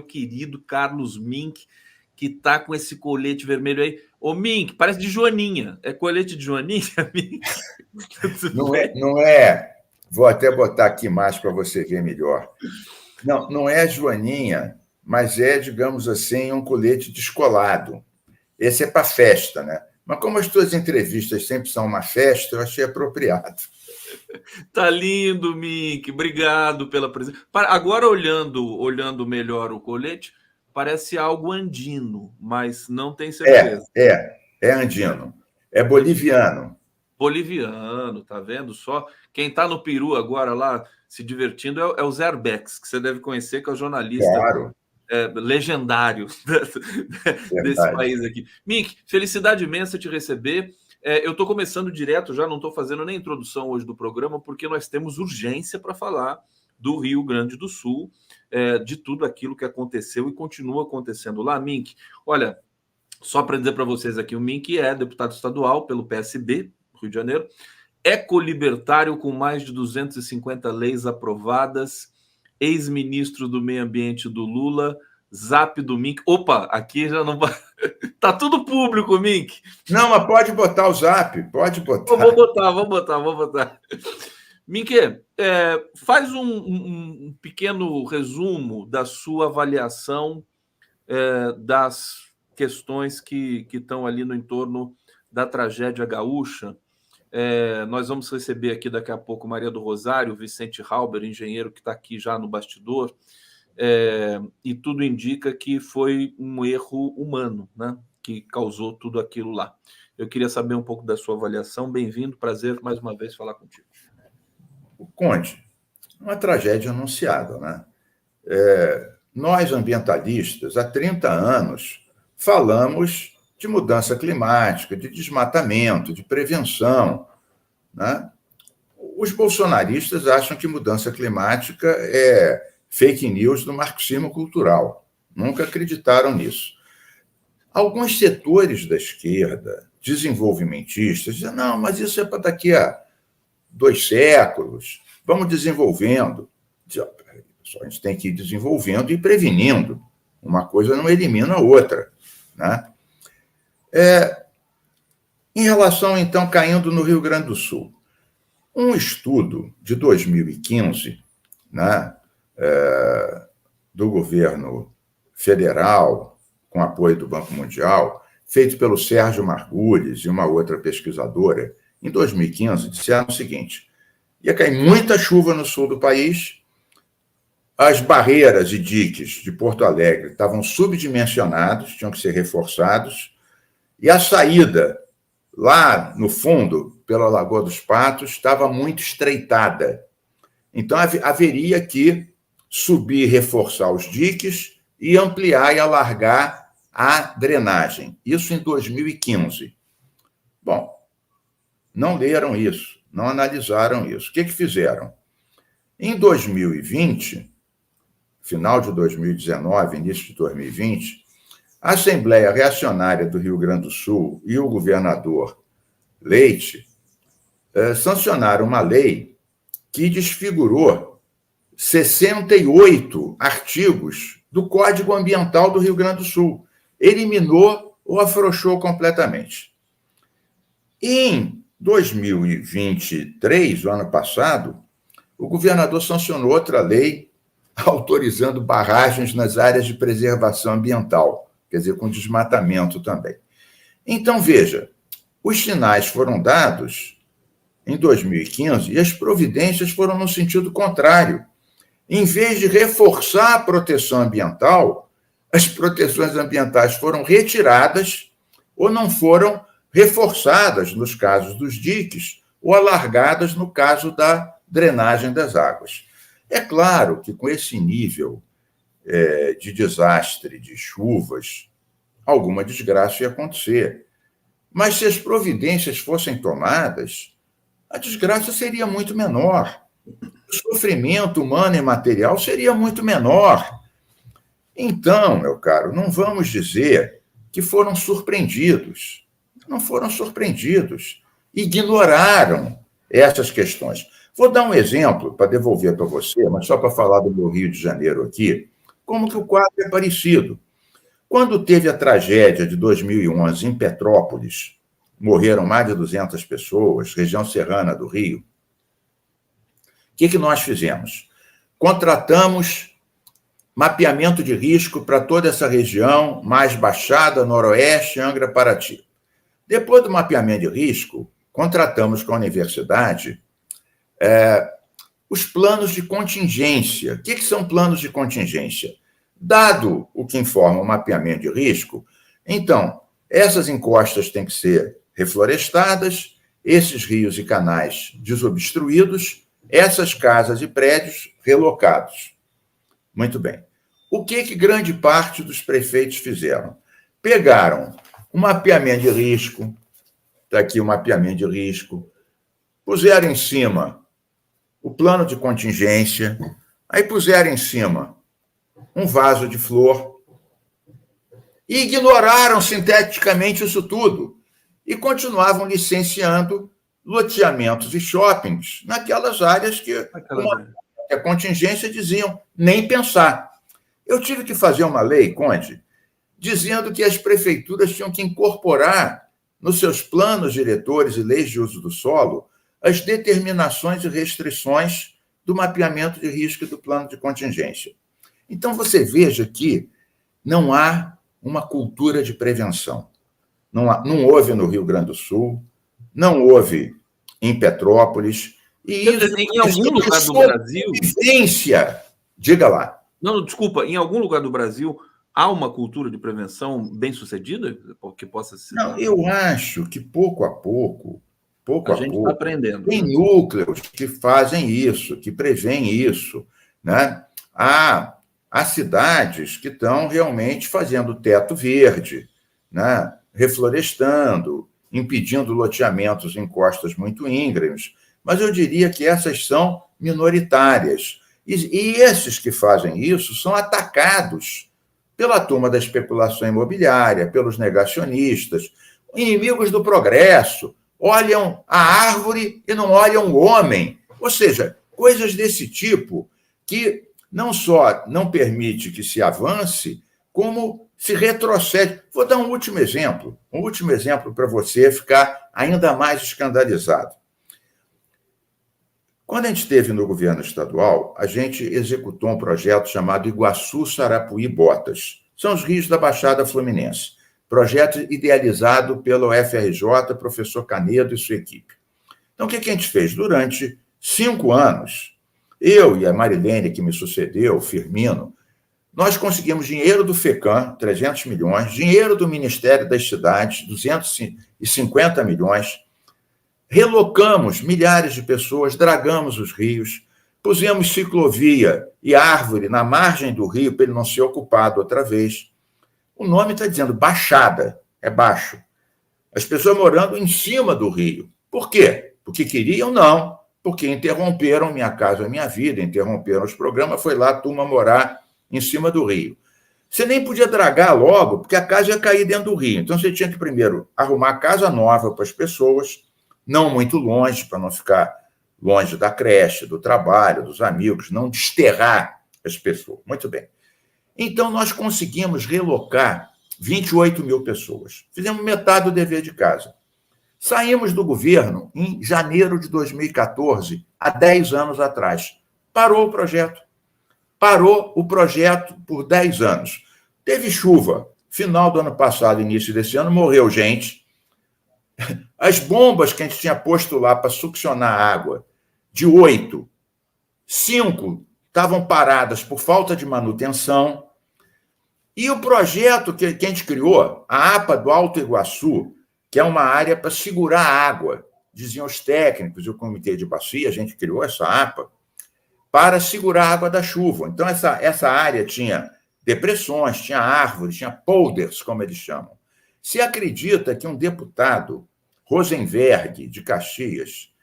querido Carlos Mink, que está com esse colete vermelho aí. Ô, Mink, parece de Joaninha. É colete de Joaninha, Mink? Não é. Vou até botar aqui mais para você ver melhor. Não é Joaninha, mas é, digamos assim, um colete descolado. Esse é para festa, né? Mas como as tuas entrevistas sempre são uma festa, eu achei apropriado. Tá lindo, Mink. Obrigado pela presença. Agora, olhando melhor o colete, parece algo andino, mas não tenho certeza. É andino. É boliviano. Boliviano, tá vendo só? Quem tá no Peru agora lá se divertindo é o Zerbex, que você deve conhecer, que é o jornalista Claro. Legendário desse país aqui. Mink, felicidade imensa te receber. Eu estou começando direto já, não estou fazendo nem introdução hoje do programa, porque nós temos urgência para falar do Rio Grande do Sul, de tudo aquilo que aconteceu e continua acontecendo lá. Mink, olha, só para dizer para vocês aqui, o Mink é deputado estadual pelo PSB, Rio de Janeiro, ecolibertário com mais de 250 leis aprovadas, ex-ministro do Meio Ambiente do Lula, Zap do Mink. Opa, aqui já não vai. Tá tudo público, Mink. Não, mas pode botar o Zap, pode botar. Vou botar. Mink, faz um pequeno resumo da sua avaliação das questões que estão ali no entorno da tragédia gaúcha. Nós vamos receber aqui daqui a pouco Maria do Rosário, Vicente Halber, engenheiro que está aqui já no bastidor, e tudo indica que foi um erro humano, né, que causou tudo aquilo lá. Eu queria saber um pouco da sua avaliação. Bem-vindo, prazer mais uma vez falar contigo. Conde, uma tragédia anunciada, né? Nós, ambientalistas, há 30 anos, falamos de mudança climática, de desmatamento, de prevenção, né? Os bolsonaristas acham que mudança climática é fake news do marxismo cultural. Nunca acreditaram nisso. Alguns setores da esquerda, desenvolvimentistas, dizem, não, mas isso é para daqui a 2 séculos, vamos desenvolvendo. A gente tem que ir desenvolvendo e prevenindo. Uma coisa não elimina a outra, né? Em relação, então, caindo no Rio Grande do Sul, um estudo de 2015, né, do governo federal, com apoio do Banco Mundial, feito pelo Sérgio Margulhes e uma outra pesquisadora, em 2015, disseram o seguinte: ia cair muita chuva no sul do país, as barreiras e diques de Porto Alegre estavam subdimensionados, tinham que ser reforçados, e a saída lá no fundo, pela Lagoa dos Patos, estava muito estreitada. Então, haveria que subir, reforçar os diques e ampliar e alargar a drenagem. Isso em 2015. Bom, não leram isso, não analisaram isso. O que fizeram? Em 2020, final de 2019, início de 2020, a Assembleia Reacionária do Rio Grande do Sul e o governador Leite sancionaram uma lei que desfigurou 68 artigos do Código Ambiental do Rio Grande do Sul. Eliminou ou afrouxou completamente. Em 2023, o ano passado, o governador sancionou outra lei autorizando barragens nas áreas de preservação ambiental, quer dizer, com desmatamento também. Então, veja, os sinais foram dados em 2015 e as providências foram no sentido contrário. Em vez de reforçar a proteção ambiental, as proteções ambientais foram retiradas ou não foram reforçadas nos casos dos diques ou alargadas no caso da drenagem das águas. É claro que com esse nível de desastre, de chuvas, alguma desgraça ia acontecer. Mas se as providências fossem tomadas, a desgraça seria muito menor. O sofrimento humano e material seria muito menor. Então, meu caro, não vamos dizer que foram surpreendidos. Não foram surpreendidos. Ignoraram essas questões. Vou dar um exemplo para devolver para você, mas só para falar do meu Rio de Janeiro aqui, como que o quadro é parecido. Quando teve a tragédia de 2011 em Petrópolis, morreram mais de 200 pessoas, região serrana do Rio, o que nós fizemos? Contratamos mapeamento de risco para toda essa região, mais Baixada, Noroeste, Angra, Paraty. Depois do mapeamento de risco, contratamos com a universidade os planos de contingência. O que são planos de contingência? Dado o que informa o mapeamento de risco, então, essas encostas têm que ser reflorestadas, esses rios e canais desobstruídos, essas casas e prédios relocados. Muito bem. O que grande parte dos prefeitos fizeram? Pegaram o mapeamento de risco, está aqui o mapeamento de risco, puseram em cima o plano de contingência, aí puseram em cima um vaso de flor e ignoraram sinteticamente isso tudo e continuavam licenciando loteamentos e shoppings naquelas áreas que a contingência diziam nem pensar. Eu tive que fazer uma lei, Conde, dizendo que as prefeituras tinham que incorporar nos seus planos diretores e leis de uso do solo as determinações e restrições do mapeamento de risco e do plano de contingência. Então, você veja que não há uma cultura de prevenção. Não houve no Rio Grande do Sul, não houve em Petrópolis. E isso em algum lugar do Brasil... Vivência. Diga lá. Não, desculpa, em algum lugar do Brasil há uma cultura de prevenção bem-sucedida que possa ser? Não, eu acho que pouco a pouco, a gente está aprendendo. Tem núcleos que fazem isso, que prevêem isso, né? Há cidades que estão realmente fazendo teto verde, né? Reflorestando, impedindo loteamentos em costas muito íngremes, mas eu diria que essas são minoritárias. E esses que fazem isso são atacados pela turma da especulação imobiliária, pelos negacionistas, inimigos do progresso, olham a árvore e não olham o homem. Ou seja, coisas desse tipo que não só não permite que se avance, como se retrocede. Vou dar um último exemplo para você ficar ainda mais escandalizado. Quando a gente esteve no governo estadual, a gente executou um projeto chamado Iguaçu, Sarapuí, Botas. São os rios da Baixada Fluminense. Projeto idealizado pelo FRJ, professor Canedo e sua equipe. Então, o que a gente fez? Durante 5 anos, eu e a Marilene, que me sucedeu, o Firmino, nós conseguimos dinheiro do FECAM, 300 milhões, dinheiro do Ministério das Cidades, 250 milhões, relocamos milhares de pessoas, dragamos os rios, pusemos ciclovia e árvore na margem do rio para ele não ser ocupado outra vez. O nome está dizendo Baixada, é baixo. As pessoas morando em cima do rio. Por quê? Porque queriam? Não. Porque interromperam Minha Casa Minha Vida, interromperam os programas, foi lá a turma morar em cima do rio. Você nem podia dragar logo, porque a casa ia cair dentro do rio. Então, você tinha que primeiro arrumar casa nova para as pessoas, não muito longe, para não ficar longe da creche, do trabalho, dos amigos, não desterrar as pessoas. Muito bem. Então, nós conseguimos relocar 28 mil pessoas. Fizemos metade do dever de casa. Saímos do governo em janeiro de 2014, há 10 anos atrás. Parou o projeto. Parou o projeto por 10 anos. Teve chuva. Final do ano passado, início desse ano, morreu gente. As bombas que a gente tinha posto lá para succionar água, de 8, 5 estavam paradas por falta de manutenção. E o projeto que a gente criou, a APA do Alto Iguaçu, que é uma área para segurar a água, diziam os técnicos e o Comitê de Bacia, a gente criou essa APA, para segurar a água da chuva. Então, essa área tinha depressões, tinha árvores, tinha polders, como eles chamam. Se acredita que um deputado, Rosenberg, de Caxias,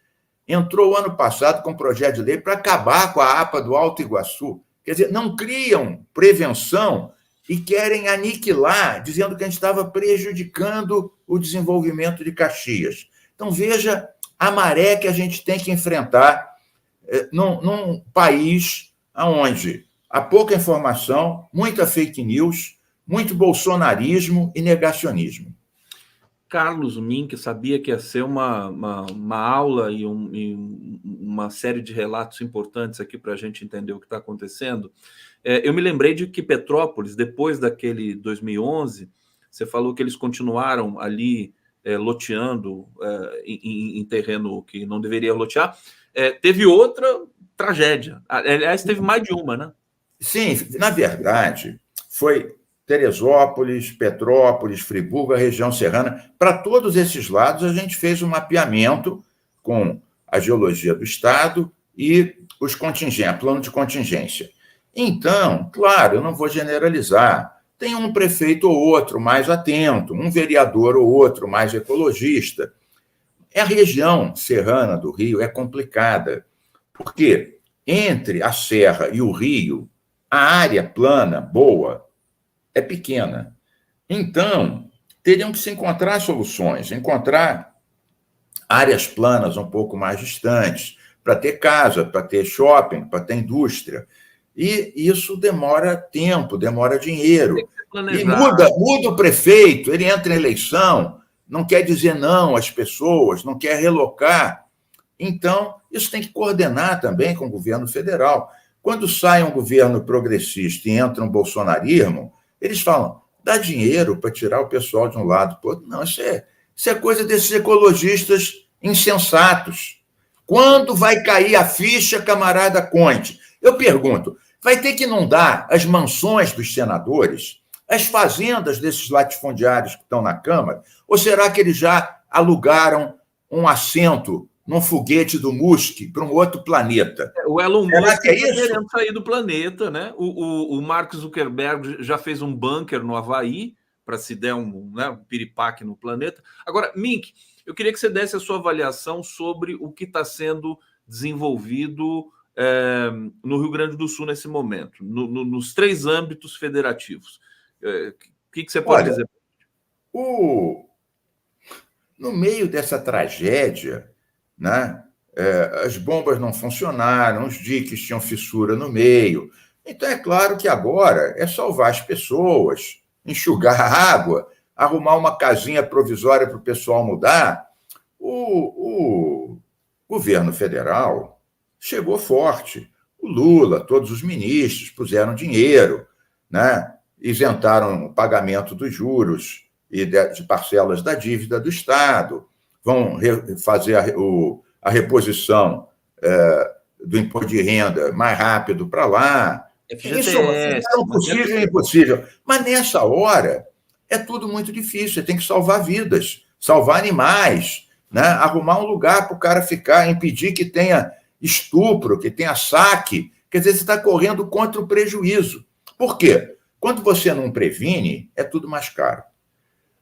entrou ano passado com um projeto de lei para acabar com a APA do Alto Iguaçu. Quer dizer, não criam prevenção e querem aniquilar, dizendo que a gente estava prejudicando o desenvolvimento de Caxias. Então, veja a maré que a gente tem que enfrentar num país onde Há pouca informação, muita fake news, muito bolsonarismo e negacionismo. Carlos Mink sabia que ia ser uma aula e uma série de relatos importantes aqui para a gente entender o que está acontecendo. Eu me lembrei de que Petrópolis, depois daquele 2011, você falou que eles continuaram ali loteando em terreno que não deveria lotear. Teve outra tragédia. Aliás, teve mais de uma, né? Sim, na verdade, foi Teresópolis, Petrópolis, Friburgo, a região serrana. Para todos esses lados, a gente fez um mapeamento com a geologia do Estado e os contingentes, plano de contingência. Então, claro, eu não vou generalizar. Tem um prefeito ou outro mais atento, um vereador ou outro mais ecologista. A região serrana do Rio é complicada, porque entre a serra e o rio, a área plana, boa, é pequena. Então, teriam que se encontrar soluções, encontrar áreas planas um pouco mais distantes, para ter casa, para ter shopping, para ter indústria. E isso demora tempo, demora dinheiro. E muda o prefeito, ele entra em eleição, não quer dizer não às pessoas, não quer relocar. Então, isso tem que coordenar também com o governo federal. Quando sai um governo progressista e entra um bolsonarismo, eles falam, dá dinheiro para tirar o pessoal de um lado para o outro. Não, isso é coisa desses ecologistas insensatos. Quando vai cair a ficha, camarada Conte? Eu pergunto, vai ter que inundar as mansões dos senadores, as fazendas desses latifundiários que estão na Câmara, ou será que eles já alugaram um assento num foguete do Musk para um outro planeta? O Elon Musk está querendo sair do planeta, né? O Mark Zuckerberg já fez um bunker no Havaí para se der um piripaque no planeta. Agora, Mink, eu queria que você desse a sua avaliação sobre o que está sendo desenvolvido no Rio Grande do Sul nesse momento, nos 3 âmbitos federativos. O que você pode dizer? No meio dessa tragédia, né, as bombas não funcionaram, os diques tinham fissura no meio. Então, é claro que agora é salvar as pessoas, enxugar a água, arrumar uma casinha provisória para o pessoal mudar. O governo federal chegou forte. O Lula, todos os ministros puseram dinheiro, né, isentaram o pagamento dos juros e de parcelas da dívida do Estado, vão fazer a reposição do imposto de renda mais rápido para lá. Isso é possível e impossível. Mas nessa hora é tudo muito difícil. Você tem que salvar vidas, salvar animais, né? Arrumar um lugar para o cara ficar, impedir que tenha estupro, que tenha saque. Quer dizer, você está correndo contra o prejuízo. Por quê? Quando você não previne, é tudo mais caro.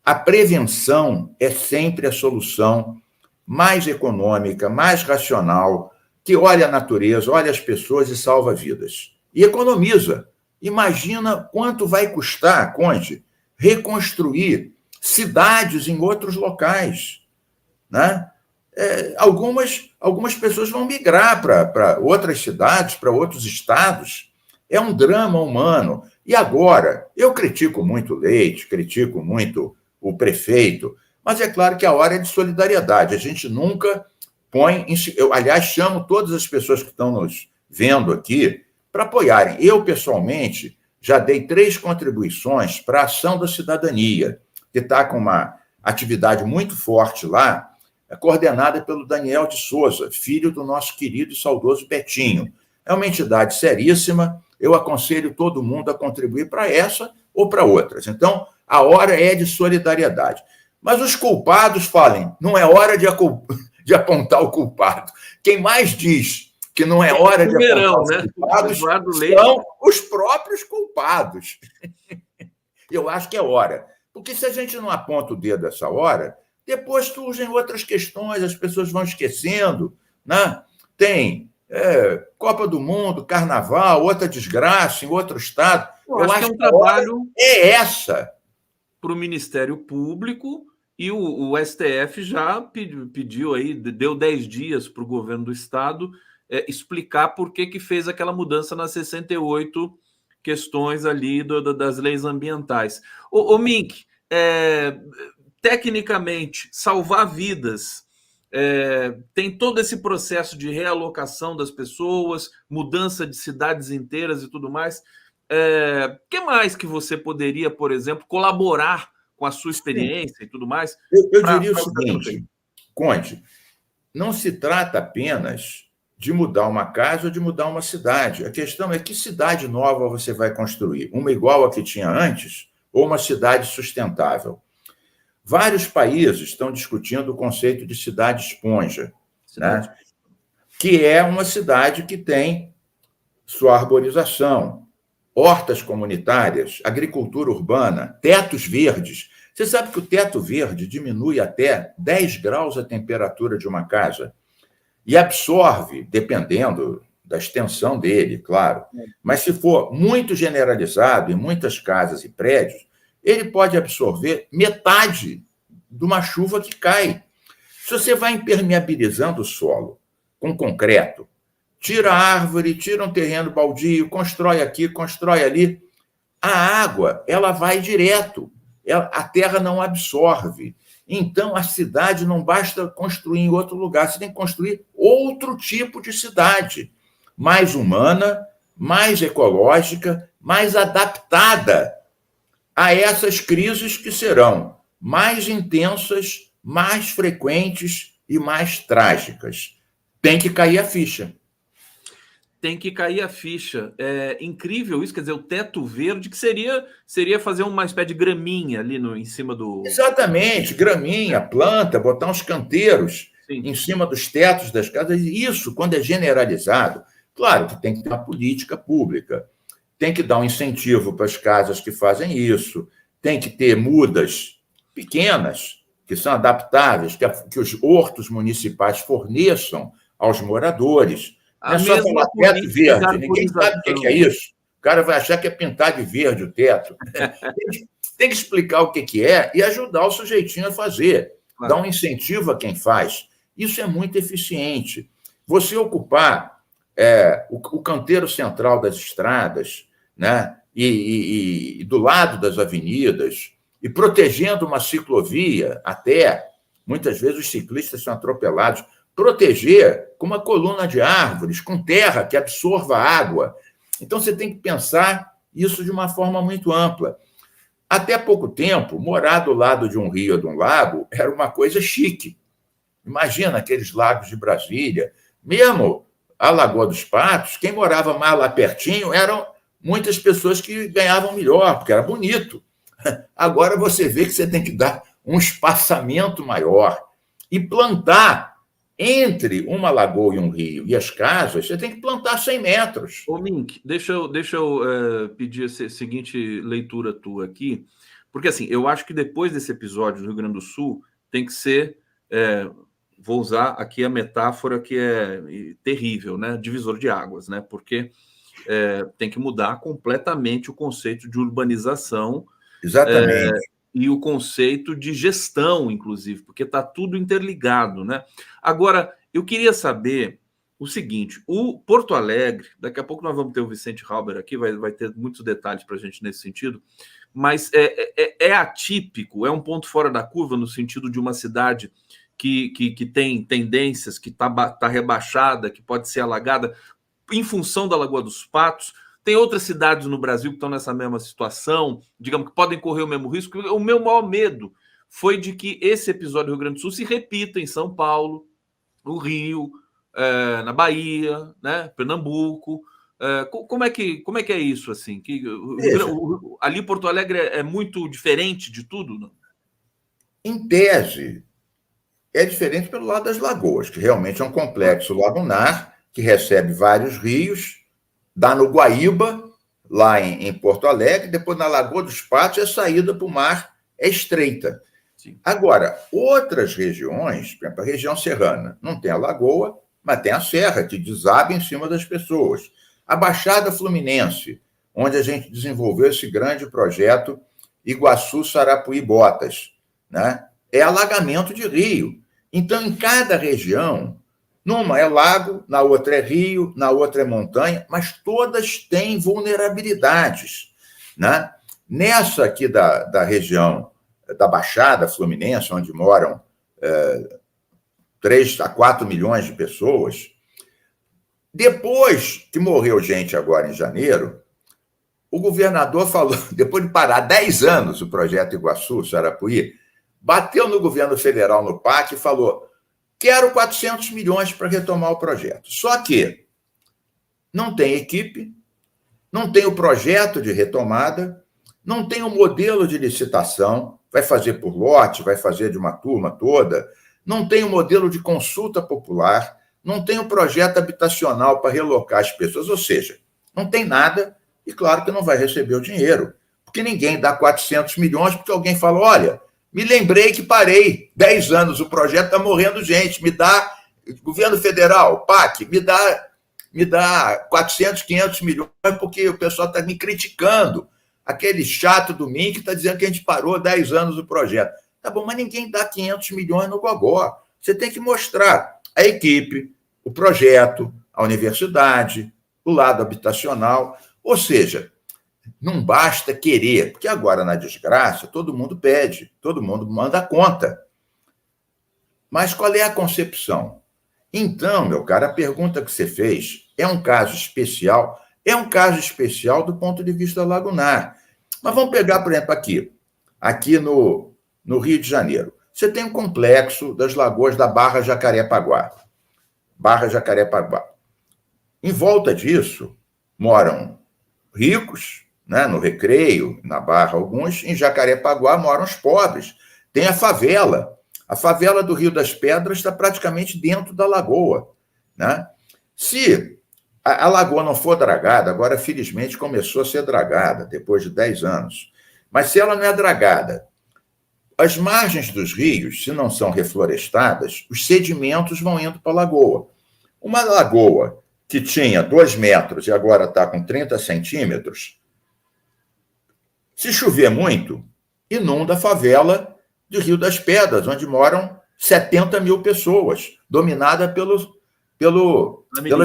A prevenção é sempre a solução mais econômica, mais racional, que olha a natureza, olha as pessoas e salva vidas. E economiza. Imagina quanto vai custar, Conde, reconstruir cidades em outros locais, né? Algumas pessoas vão migrar para outras cidades, para outros estados. É um drama humano. E agora, eu critico muito o Leite, critico muito o prefeito, mas é claro que a hora é de solidariedade. A gente nunca põe... Eu, aliás, chamo todas as pessoas que estão nos vendo aqui para apoiarem. Eu, pessoalmente, já dei 3 contribuições para a Ação da Cidadania, que está com uma atividade muito forte lá, coordenada pelo Daniel de Souza, filho do nosso querido e saudoso Betinho. É uma entidade seríssima, eu aconselho todo mundo a contribuir para essa ou para outras. Então, a hora é de solidariedade. Mas os culpados falem, não é hora de apontar o culpado. Quem mais diz que não é hora de apontar os culpados são os próprios culpados. Eu acho que é hora. Porque se a gente não aponta o dedo essa hora, depois surgem outras questões, as pessoas vão esquecendo, né? Tem Copa do Mundo, Carnaval, outra desgraça em outro estado. Eu acho que é um trabalho essa para o Ministério Público, e o STF já pediu aí, deu 10 dias para o governo do estado explicar por que fez aquela mudança na 68 questões ali das leis ambientais. Ô Mink, tecnicamente, salvar vidas, tem todo esse processo de realocação das pessoas, mudança de cidades inteiras e tudo mais. Que mais que você poderia, por exemplo, colaborar com a sua experiência e tudo mais? Eu diria o seguinte, Conde, não se trata apenas de mudar uma casa ou de mudar uma cidade. A questão é que cidade nova você vai construir? Uma igual a que tinha antes ou uma cidade sustentável? Vários países estão discutindo o conceito de cidade esponja, né? Que é uma cidade que tem sua arborização, hortas comunitárias, agricultura urbana, tetos verdes. Você sabe que o teto verde diminui até 10 graus a temperatura de uma casa e absorve, dependendo da extensão dele, claro. Mas se for muito generalizado em muitas casas e prédios, ele pode absorver metade de uma chuva que cai. Se você vai impermeabilizando o solo com concreto, tira a árvore, tira um terreno baldio, constrói aqui, constrói ali, a água ela vai direto, a terra não absorve. Então, a cidade não basta construir em outro lugar, você tem que construir outro tipo de cidade, mais humana, mais ecológica, mais adaptada a essas crises que serão mais intensas, mais frequentes e mais trágicas. Tem que cair a ficha. Tem que cair a ficha. É incrível isso, quer dizer, o teto verde, que seria fazer uma espécie de graminha ali em cima do... Exatamente, graminha, planta, botar uns canteiros Sim. Em cima dos tetos das casas. Isso, quando é generalizado, claro que tem que ter uma política pública, tem que dar um incentivo para as casas que fazem isso, tem que ter mudas pequenas, que são adaptáveis, que os hortos municipais forneçam aos moradores. Não é só falar teto verde, ninguém sabe o que é isso. O cara vai achar que é pintar de verde o teto. Tem que explicar o que é e ajudar o sujeitinho a fazer. Dar um incentivo a quem faz. Isso é muito eficiente. Você ocupar o canteiro central das estradas, né? E do lado das avenidas, e protegendo uma ciclovia até, muitas vezes os ciclistas são atropelados, proteger com uma coluna de árvores, com terra que absorva água. Então, você tem que pensar isso de uma forma muito ampla. Até pouco tempo, morar do lado de um rio ou de um lago era uma coisa chique. Imagina aqueles lagos de Brasília. Mesmo a Lagoa dos Patos, quem morava mais lá pertinho eram muitas pessoas que ganhavam melhor, porque era bonito. Agora você vê que você tem que dar um espaçamento maior e plantar entre uma lagoa e um rio e as casas, você tem que plantar 100 metros. Ô, Mink, deixa eu pedir a seguinte leitura tua aqui, porque assim, eu acho que depois desse episódio do Rio Grande do Sul tem que ser, vou usar aqui a metáfora que é terrível, né? Divisor de águas, né? Porque tem que mudar completamente o conceito de urbanização. Exatamente. E o conceito de gestão, inclusive, porque está tudo interligado, né? Agora, eu queria saber o seguinte: o Porto Alegre, daqui a pouco nós vamos ter o Vicente Halber aqui, vai ter muitos detalhes para a gente nesse sentido, mas é atípico, é um ponto fora da curva no sentido de uma cidade que tem tendências, que tá rebaixada, que pode ser alagada em função da Lagoa dos Patos. Tem outras cidades no Brasil que estão nessa mesma situação, digamos, que podem correr o mesmo risco. O meu maior medo foi de que esse episódio do Rio Grande do Sul se repita em São Paulo, no Rio, na Bahia, né, Pernambuco. Como é que é isso? Assim? Ali Porto Alegre é muito diferente de tudo? Não? Em tese, é diferente pelo lado das lagoas, que realmente é um complexo lagunar que recebe vários rios, dá no Guaíba, lá em Porto Alegre, depois na Lagoa dos Patos, a saída para o mar é estreita. Sim. Agora, outras regiões, por exemplo, a região serrana, não tem a lagoa, mas tem a serra, que desaba em cima das pessoas. A Baixada Fluminense, onde a gente desenvolveu esse grande projeto Iguaçu, Sarapuí, Botas, né? É alagamento de rio. Então, em cada região, Numa é lago, na outra é rio, na outra é montanha, mas todas têm vulnerabilidades, né? Nessa aqui da região da Baixada Fluminense, onde moram 3 a 4 milhões de pessoas, depois que morreu gente agora em janeiro, o governador falou, depois de parar 10 anos o projeto Iguaçu, Sarapuí, bateu no governo federal, no PAC, e falou: quero 400 milhões para retomar o projeto. Só que não tem equipe, não tem o projeto de retomada, não tem o modelo de licitação, vai fazer por lote, vai fazer de uma turma toda, não tem o modelo de consulta popular, não tem o projeto habitacional para relocar as pessoas, ou seja, não tem nada e, claro, que não vai receber o dinheiro, porque ninguém dá 400 milhões porque alguém fala: olha, me lembrei que parei 10 anos, o projeto está morrendo gente, me dá, governo federal, PAC, me dá 400, 500 milhões porque o pessoal está me criticando. Aquele chato do MINC está dizendo que a gente parou 10 anos o projeto. Tá bom, mas ninguém dá 500 milhões no gogó. Você tem que mostrar a equipe, o projeto, a universidade, o lado habitacional. Ou seja, não basta querer, porque agora, na desgraça, todo mundo pede, todo mundo manda conta. Mas qual é a concepção? Então, meu cara, a pergunta que você fez é um caso especial do ponto de vista lagunar. Mas vamos pegar, por exemplo, aqui no Rio de Janeiro. Você tem um complexo das lagoas da Barra Jacarepaguá. Em volta disso, moram ricos, né, no Recreio, na Barra alguns, em Jacarepaguá moram os pobres. Tem a favela. A favela do Rio das Pedras está praticamente dentro da lagoa, né? Se a lagoa não for dragada, agora felizmente começou a ser dragada, depois de 10 anos, mas se ela não é dragada, as margens dos rios, se não são reflorestadas, os sedimentos vão indo para a lagoa. Uma lagoa que tinha 2 metros e agora está com 30 centímetros, se chover muito, inunda a favela do Rio das Pedras, onde moram 70 mil pessoas, dominada pelas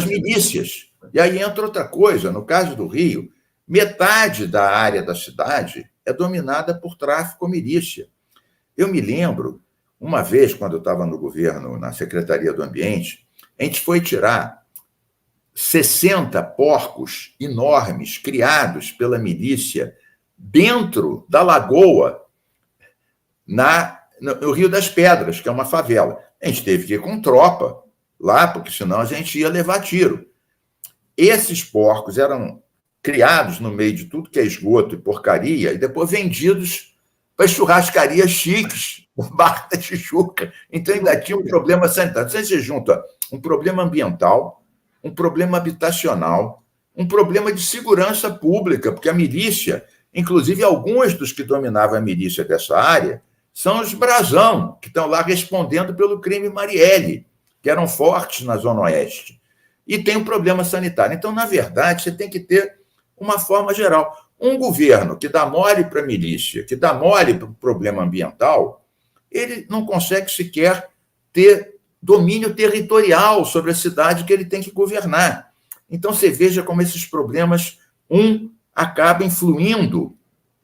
milícias. E aí entra outra coisa, no caso do Rio, metade da área da cidade é dominada por tráfico ou milícia. Eu me lembro, uma vez, quando eu estava no governo, na Secretaria do Ambiente, a gente foi tirar 60 porcos enormes, criados pela milícia, dentro da lagoa, no Rio das Pedras, que é uma favela. A gente teve que ir com tropa lá, porque senão a gente ia levar tiro. Esses porcos eram criados no meio de tudo que é esgoto e porcaria e depois vendidos para churrascarias chiques, Barra da Tijuca. Então ainda tinha um problema sanitário. Você junta um problema ambiental, um problema habitacional, um problema de segurança pública, porque a milícia, inclusive alguns dos que dominavam a milícia dessa área, são os Brasão, que estão lá respondendo pelo crime Marielle, que eram fortes na Zona Oeste. E tem um problema sanitário. Então, na verdade, você tem que ter uma forma geral. Um governo que dá mole para a milícia, que dá mole para o problema ambiental, ele não consegue sequer ter domínio territorial sobre a cidade que ele tem que governar. Então, você veja como esses problemas, acaba influindo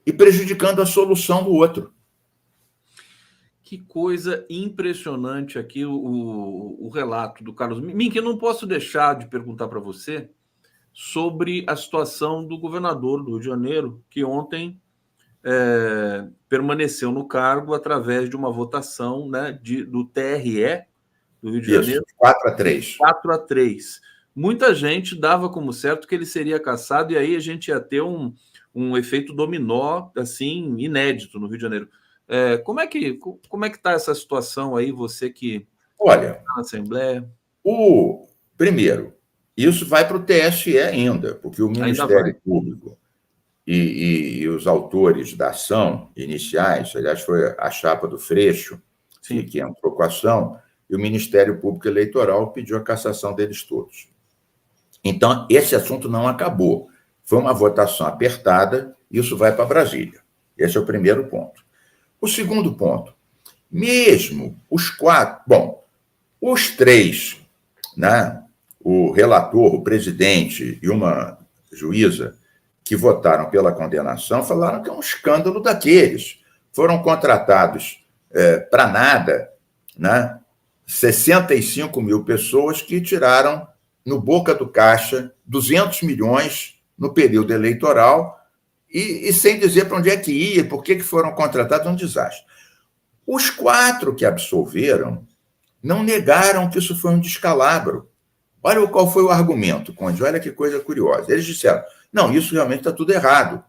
e prejudicando a solução do outro. Que coisa impressionante aqui o relato do Carlos Mink. Eu não posso deixar de perguntar para você sobre a situação do governador do Rio de Janeiro, que ontem permaneceu no cargo através de uma votação, né, do TRE do Rio de Janeiro. 4-3. 4-3. Muita gente dava como certo que ele seria cassado e aí a gente ia ter um efeito dominó assim inédito no Rio de Janeiro. Como é que está essa situação aí, você que está na Assembleia? Primeiro, isso vai para o TSE ainda, porque o Ministério Público e os autores da ação iniciais, aliás, foi a chapa do Freixo, que entrou com a ação, e o Ministério Público Eleitoral pediu a cassação deles todos. Então, esse assunto não acabou. Foi uma votação apertada, isso vai para Brasília. Esse é o primeiro ponto. O segundo ponto, mesmo os 4... Bom, os 3 né, o relator, o presidente e uma juíza que votaram pela condenação falaram que é um escândalo daqueles. Foram contratados para nada, né, 65 mil pessoas que tiraram no boca do caixa 200 milhões no período eleitoral e sem dizer para onde é que ia, por que foram contratados, um desastre. Os 4 que absolveram não negaram que isso foi um descalabro. Olha qual foi o argumento, Conde, olha que coisa curiosa. Eles disseram, não, isso realmente está tudo errado.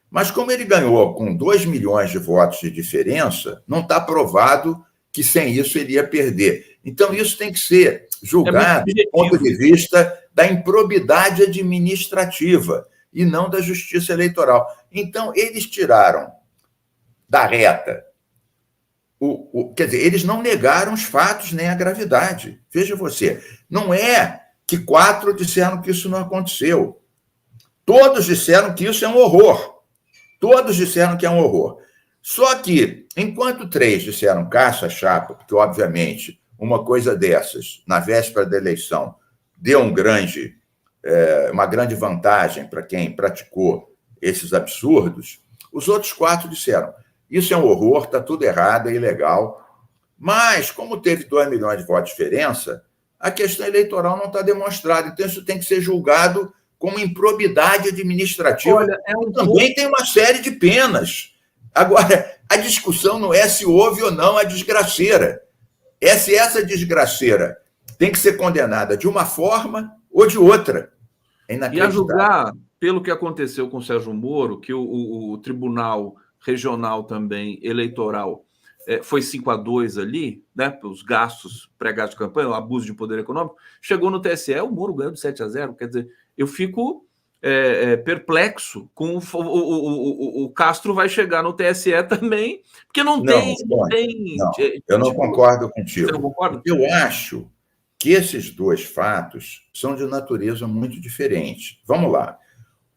Mas como ele ganhou com 2 milhões de votos de diferença, não está provado que sem isso ele ia perder. Então, isso tem que ser julgado do ponto de vista da improbidade administrativa e não da justiça eleitoral. Então, eles tiraram da reta. Quer dizer, eles não negaram os fatos nem a gravidade. Veja você, não é que 4 disseram que isso não aconteceu. Todos disseram que isso é um horror. Todos disseram que é um horror. Só que, enquanto 3 disseram caça-chapa, porque, obviamente, uma coisa dessas, na véspera da eleição, deu uma grande vantagem para quem praticou esses absurdos, os outros 4 disseram, isso é um horror, está tudo errado, é ilegal. Mas, como teve 2 milhões de votos de diferença, a questão eleitoral não está demonstrada. Então, isso tem que ser julgado como improbidade administrativa. Olha, também tem uma série de penas. Agora, a discussão não é se houve ou não a desgraceira. É se essa desgraceira tem que ser condenada de uma forma ou de outra. É inacreditável. E a julgar pelo que aconteceu com o Sérgio Moro, que o Tribunal Regional também, eleitoral, foi 5-2 ali, né, os gastos, pré-gastos de campanha, o abuso de poder econômico, chegou no TSE, o Moro ganhou de 7-0, quer dizer, eu fico perplexo com o Castro vai chegar no TSE também, porque não tem... Eu não concordo contigo. Você não concorda? Eu acho que esses 2 fatos são de natureza muito diferente. Vamos lá.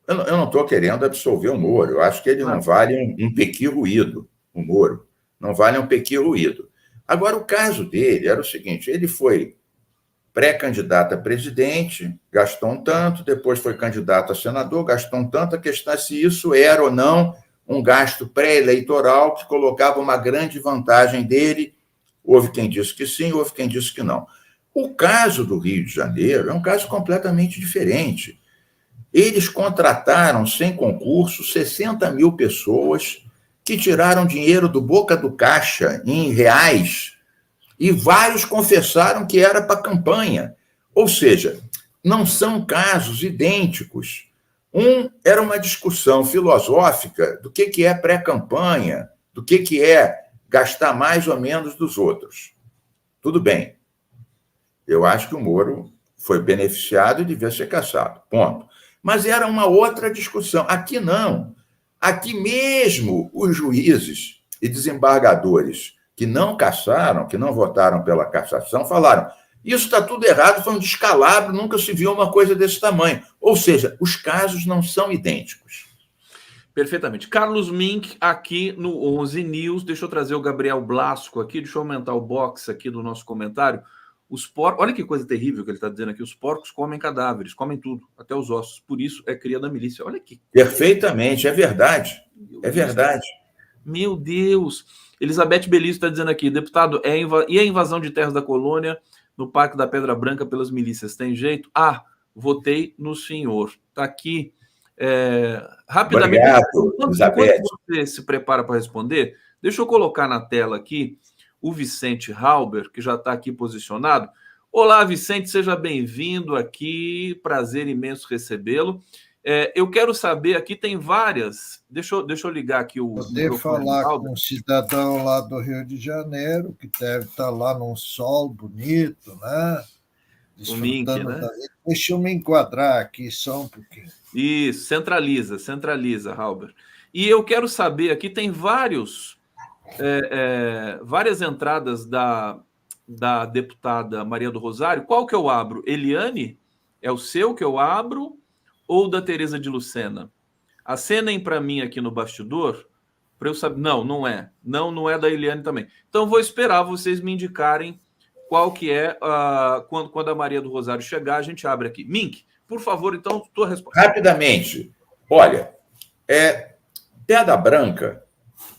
Eu não estou querendo absolver o Moro. Eu acho que ele não vale um pequi ruído, o Moro. Não vale um pequi ruído. Agora, o caso dele era o seguinte, ele foi pré-candidato a presidente, gastou um tanto, depois foi candidato a senador, gastou um tanto. A questão é se isso era ou não um gasto pré-eleitoral que colocava uma grande vantagem dele. Houve quem disse que sim, houve quem disse que não. O caso do Rio de Janeiro é um caso completamente diferente. Eles contrataram, sem concurso, 60 mil pessoas que tiraram dinheiro do boca do caixa em reais e vários confessaram que era para campanha. Ou seja, não são casos idênticos. Um era uma discussão filosófica do que é pré-campanha, do que é gastar mais ou menos dos outros. Tudo bem. Eu acho que o Moro foi beneficiado e devia ser cassado. Ponto. Mas era uma outra discussão. Aqui não. Aqui mesmo os juízes e desembargadores que não cassaram, que não votaram pela cassação, falaram, isso está tudo errado, foi um descalabro, nunca se viu uma coisa desse tamanho. Ou seja, os casos não são idênticos. Perfeitamente. Carlos Mink, aqui no 11 News, deixa eu trazer o Gabriel Blasco aqui, deixa eu aumentar o box aqui do nosso comentário. Os porcos, olha que coisa terrível que ele está dizendo aqui, os porcos comem cadáveres, comem tudo, até os ossos, por isso é cria da milícia. Olha que... Perfeitamente, é verdade, é verdade. Meu Deus! Elizabeth Belício está dizendo aqui, deputado, e a invasão de terras da colônia no Parque da Pedra Branca pelas milícias, tem jeito? Votei no senhor. Está aqui, rapidamente. Obrigado, Elizabeth. Enquanto você se prepara para responder, deixa eu colocar na tela aqui o Vicente Halber, que já está aqui posicionado. Olá, Vicente, seja bem-vindo aqui, prazer imenso recebê-lo. Eu quero saber, aqui tem várias... Deixa eu ligar aqui o... Poder falar com um cidadão lá do Rio de Janeiro, que deve estar lá num sol bonito, né? O Mink, né? Deixa eu me enquadrar aqui só um pouquinho. Isso, centraliza, Halber. E eu quero saber, aqui tem várias entradas da deputada Maria do Rosário. Qual que eu abro? Eliane? É o seu que eu abro? Ou da Tereza de Lucena? Acenem para mim aqui no bastidor, para eu saber. Não é. Não é da Eliane também. Então, vou esperar vocês me indicarem qual que é, quando a Maria do Rosário chegar, a gente abre aqui. Mink, por favor, então, tua resposta. Rapidamente. Olha, Pedra Branca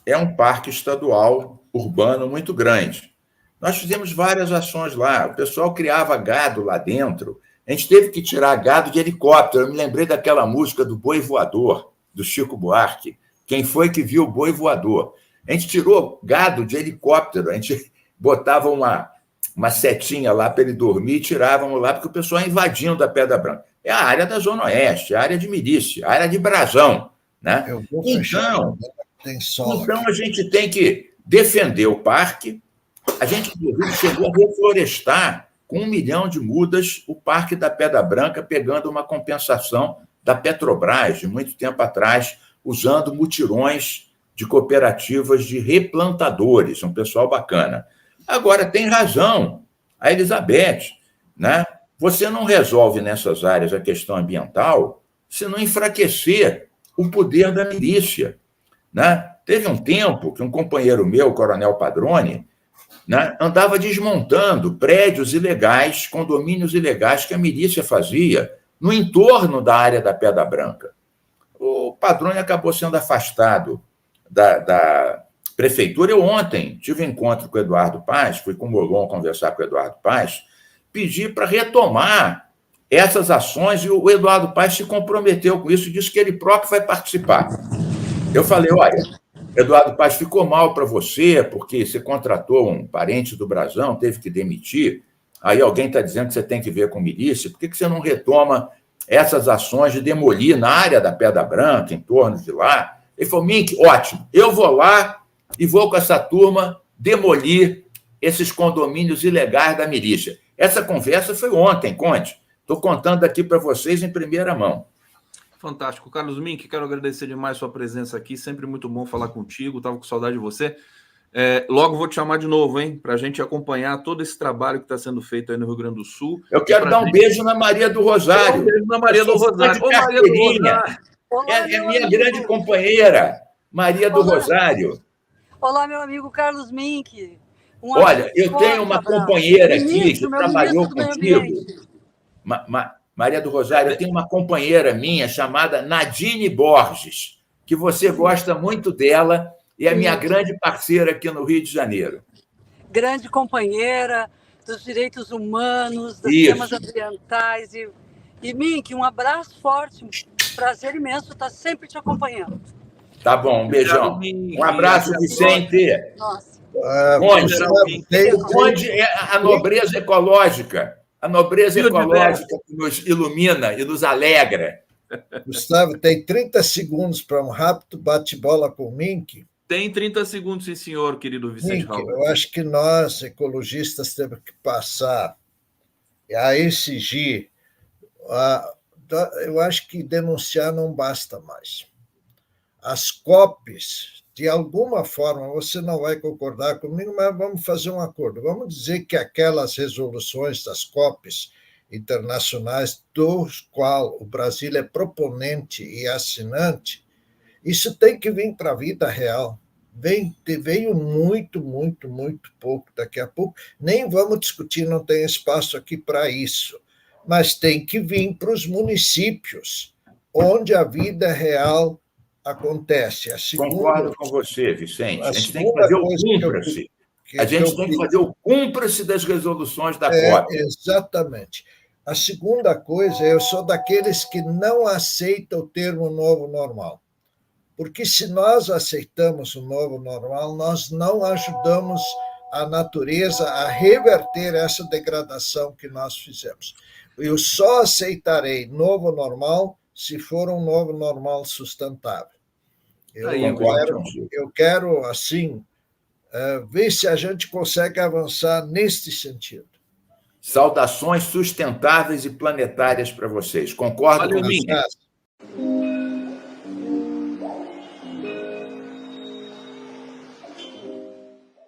é um parque estadual urbano muito grande. Nós fizemos várias ações lá. O pessoal criava gado lá dentro. A gente teve que tirar gado de helicóptero. Eu me lembrei daquela música do Boi Voador, do Chico Buarque. Quem foi que viu o boi voador? A gente tirou gado de helicóptero. A gente botava uma setinha lá para ele dormir e tirávamos lá, porque o pessoal ia invadindo a Pedra Branca. É a área da Zona Oeste, a área de milícia, a área de Brasão. Né? Então, a gente tem que defender o parque. A gente, inclusive, chegou a reflorestar com 1 milhão de mudas o Parque da Pedra Branca, pegando uma compensação da Petrobras, de muito tempo atrás, usando mutirões de cooperativas de replantadores, um pessoal bacana. Agora, tem razão a Elizabeth, né? Você não resolve nessas áreas a questão ambiental se não enfraquecer o poder da milícia. Né? Teve um tempo que um companheiro meu, o Coronel Padrone, né, andava desmontando prédios ilegais, condomínios ilegais que a milícia fazia no entorno da área da Pedra Branca. O Padrone acabou sendo afastado da prefeitura. Eu ontem tive um encontro com o Eduardo Paes, fui com o Molon conversar com o Eduardo Paes, pedi para retomar essas ações e o Eduardo Paes se comprometeu com isso, disse que ele próprio vai participar. Eu falei, olha, Eduardo Paes, ficou mal para você, porque você contratou um parente do Brasão, teve que demitir, aí alguém está dizendo que você tem que ver com milícia, por que você não retoma essas ações de demolir na área da Pedra Branca, em torno de lá? Ele falou, Mink, ótimo, eu vou lá e vou com essa turma demolir esses condomínios ilegais da milícia. Essa conversa foi ontem, Conde. Estou contando aqui para vocês em primeira mão. Fantástico. Carlos Mink, quero agradecer demais sua presença aqui, sempre muito bom falar contigo, estava com saudade de você. Logo vou te chamar de novo, hein, para a gente acompanhar todo esse trabalho que está sendo feito aí no Rio Grande do Sul. Eu quero dar um beijo na Maria do Rosário. Um beijo na Maria do Rosário. Ô, Maria do Rosário. É minha grande companheira, Maria do Rosário. Olá, meu amigo Carlos Mink. Olha, eu tenho uma companheira aqui que trabalhou contigo. Maria do Rosário, eu tenho uma companheira minha chamada Nadine Borges, que você gosta muito dela e é minha grande parceira aqui no Rio de Janeiro. Grande companheira dos direitos humanos, dos temas ambientais. E Mink, um abraço forte, um prazer imenso estar sempre te acompanhando. Tá bom, um beijão. Um abraço, Vicente. Nossa. O Conde é a nobreza ecológica. A nobreza ecológica que nos ilumina e nos alegra. Gustavo, tem 30 segundos para um rápido bate-bola com o Mink. Tem 30 segundos, sim, senhor, querido Vicente Raul. Eu acho que nós, ecologistas, temos que passar a exigir. Eu acho que denunciar não basta mais. As COPs, de alguma forma, você não vai concordar comigo, mas vamos fazer um acordo. Vamos dizer que aquelas resoluções das COPs internacionais, dos qual o Brasil é proponente e assinante, isso tem que vir para a vida real. Veio muito, muito, muito pouco daqui a pouco. Nem vamos discutir, não tem espaço aqui para isso. Mas tem que vir para os municípios, onde a vida real acontece. Concordo com você, Vicente. A gente tem que fazer o cúmplice. A gente tem que fazer o cúmplice das resoluções da COP. Exatamente. A segunda coisa, eu sou daqueles que não aceitam o termo novo normal. Porque se nós aceitamos o novo normal, nós não ajudamos a natureza a reverter essa degradação que nós fizemos. Eu só aceitarei novo se for um novo normal sustentável. Eu quero, assim, ver se a gente consegue avançar neste sentido. Saudações sustentáveis e planetárias para vocês. Concordo com isso.